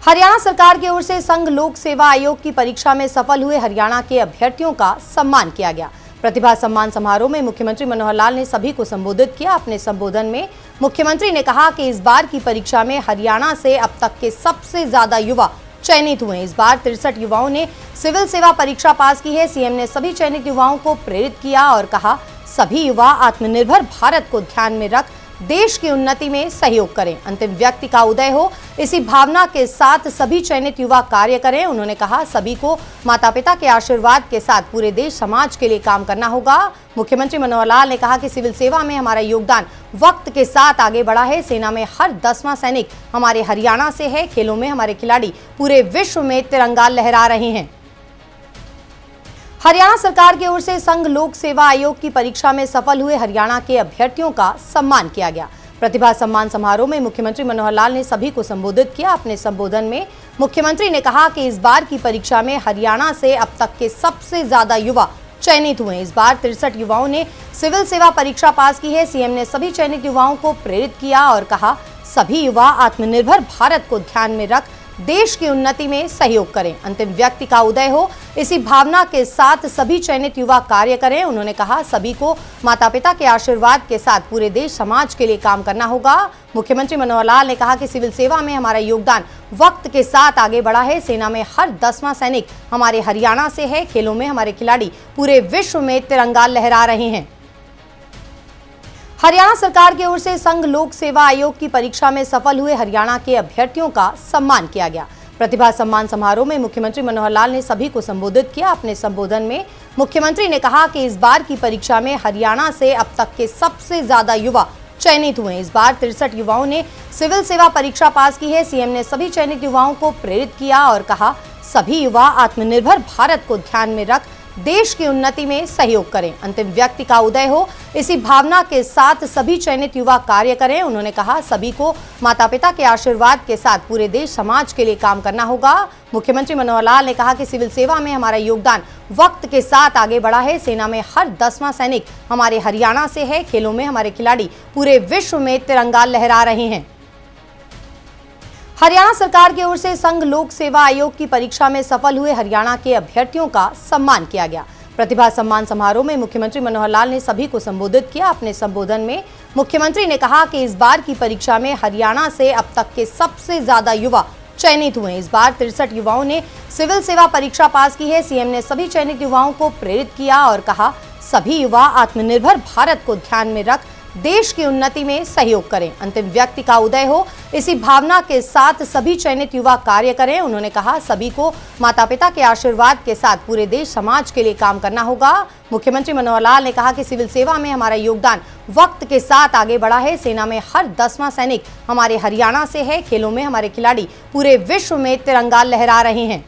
हरियाणा सरकार की ओर से संघ लोक सेवा आयोग की परीक्षा में सफल हुए हरियाणा के अभ्यर्थियों का सम्मान किया गया। प्रतिभा सम्मान समारोह में मुख्यमंत्री मनोहर लाल ने सभी को संबोधित किया। अपने संबोधन में मुख्यमंत्री ने कहा कि इस बार की परीक्षा में हरियाणा से अब तक के सबसे ज्यादा युवा चयनित हुए। इस बार 63 युवाओं ने सिविल सेवा परीक्षा पास की है। सीएम ने सभी चयनित युवाओं को प्रेरित किया और कहा, सभी युवा आत्मनिर्भर भारत को ध्यान में रख देश की उन्नति में सहयोग करें, अंतिम व्यक्ति का उदय हो, इसी भावना के साथ सभी चयनित युवा कार्य करें। उन्होंने कहा, सभी को माता पिता के आशीर्वाद के साथ पूरे देश समाज के लिए काम करना होगा। मुख्यमंत्री मनोहर लाल ने कहा कि सिविल सेवा में हमारा योगदान वक्त के साथ आगे बढ़ा है। सेना में हर 10वां सैनिक हमारे हरियाणा से है। खेलों में हमारे खिलाड़ी पूरे विश्व में तिरंगा लहरा रहे हैं। हरियाणा सरकार की ओर से संघ लोक सेवा आयोग की परीक्षा में सफल हुए हरियाणा के अभ्यर्थियों का सम्मान किया गया। प्रतिभा सम्मान समारोह में मुख्यमंत्री मनोहर लाल ने सभी को संबोधित किया। अपने संबोधन में मुख्यमंत्री ने कहा कि इस बार की परीक्षा में हरियाणा से अब तक के सबसे ज्यादा युवा चयनित हुए। इस बार 63 युवाओं ने सिविल सेवा परीक्षा पास की है। सीएम ने सभी चयनित युवाओं को प्रेरित किया और कहा, सभी युवा आत्मनिर्भर भारत को ध्यान में रख देश की उन्नति में सहयोग करें, अंतिम व्यक्ति का उदय हो, इसी भावना के साथ सभी चयनित युवा कार्य करें। उन्होंने कहा, सभी को माता पिता के आशीर्वाद के साथ पूरे देश समाज के लिए काम करना होगा। मुख्यमंत्री मनोहर लाल ने कहा कि सिविल सेवा में हमारा योगदान वक्त के साथ आगे बढ़ा है। सेना में हर 10वां सैनिक हमारे हरियाणा से है। खेलों में हमारे खिलाड़ी पूरे विश्व में तिरंगा लहरा रहे हैं। हरियाणा सरकार की ओर से संघ लोक सेवा आयोग की परीक्षा में सफल हुए हरियाणा के अभ्यर्थियों का सम्मान किया गया। प्रतिभा सम्मान समारोह में मुख्यमंत्री मनोहर लाल ने सभी को संबोधित किया। अपने संबोधन में मुख्यमंत्री ने कहा कि इस बार की परीक्षा में हरियाणा से अब तक के सबसे ज्यादा युवा चयनित हुए। इस बार 63 युवाओं ने सिविल सेवा परीक्षा पास की है। सीएम ने सभी चयनित युवाओं को प्रेरित किया और कहा, सभी युवा आत्मनिर्भर भारत को ध्यान में रख देश की उन्नति में सहयोग करें, अंतिम व्यक्ति का उदय हो, इसी भावना के साथ सभी चयनित युवा कार्य करें। उन्होंने कहा, सभी को माता पिता के आशीर्वाद के साथ पूरे देश समाज के लिए काम करना होगा। मुख्यमंत्री मनोहर लाल ने कहा कि सिविल सेवा में हमारा योगदान वक्त के साथ आगे बढ़ा है। सेना में हर 10वां सैनिक हमारे हरियाणा से है। खेलों में हमारे खिलाड़ी पूरे विश्व में तिरंगा लहरा रहे हैं। हरियाणा सरकार की ओर से संघ लोक सेवा आयोग की परीक्षा में सफल हुए हरियाणा के अभ्यर्थियों का सम्मान किया गया। प्रतिभा सम्मान समारोह में मुख्यमंत्री मनोहर लाल ने सभी को संबोधित किया। अपने संबोधन में मुख्यमंत्री ने कहा कि इस बार की परीक्षा में हरियाणा से अब तक के सबसे ज्यादा युवा चयनित हुए। इस बार 63 युवाओं ने सिविल सेवा परीक्षा पास की है। सीएम ने सभी चयनित युवाओं को प्रेरित किया और कहा, सभी युवा आत्मनिर्भर भारत को ध्यान में रख देश की उन्नति में सहयोग करें, अंतिम व्यक्ति का उदय हो, इसी भावना के साथ सभी चयनित युवा कार्य करें। उन्होंने कहा, सभी को माता पिता के आशीर्वाद के साथ पूरे देश समाज के लिए काम करना होगा। मुख्यमंत्री मनोहर लाल ने कहा कि सिविल सेवा में हमारा योगदान वक्त के साथ आगे बढ़ा है। सेना में हर 10वां सैनिक हमारे हरियाणा से है। खेलों में हमारे खिलाड़ी पूरे विश्व में तिरंगा लहरा रहे हैं।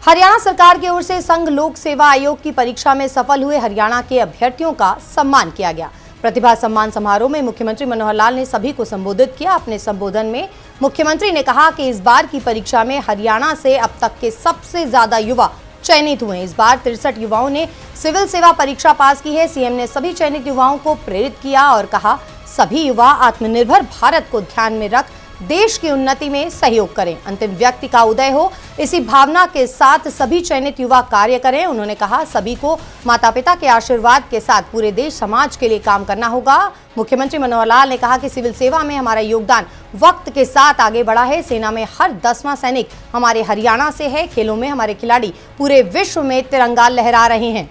हरियाणा सरकार की ओर से संघ लोक सेवा आयोग की परीक्षा में सफल हुए हरियाणा के अभ्यर्थियों का सम्मान किया गया। प्रतिभा सम्मान समारोह में मुख्यमंत्री मनोहर लाल ने सभी को संबोधित किया। अपने संबोधन में मुख्यमंत्री ने कहा कि इस बार की परीक्षा में हरियाणा से अब तक के सबसे ज्यादा युवा चयनित हुए। इस बार 63 युवाओं ने सिविल सेवा परीक्षा पास की है। सीएम ने सभी चयनित युवाओं को प्रेरित किया और कहा, सभी युवा आत्मनिर्भर भारत को ध्यान में रख देश की उन्नति में सहयोग करें, अंतिम व्यक्ति का उदय हो, इसी भावना के साथ सभी चयनित युवा कार्य करें। उन्होंने कहा, सभी को माता पिता के आशीर्वाद के साथ पूरे देश समाज के लिए काम करना होगा। मुख्यमंत्री मनोहर लाल ने कहा कि सिविल सेवा में हमारा योगदान वक्त के साथ आगे बढ़ा है। सेना में हर 10वां सैनिक हमारे हरियाणा से है। खेलों में हमारे खिलाड़ी पूरे विश्व में तिरंगा लहरा रहे हैं।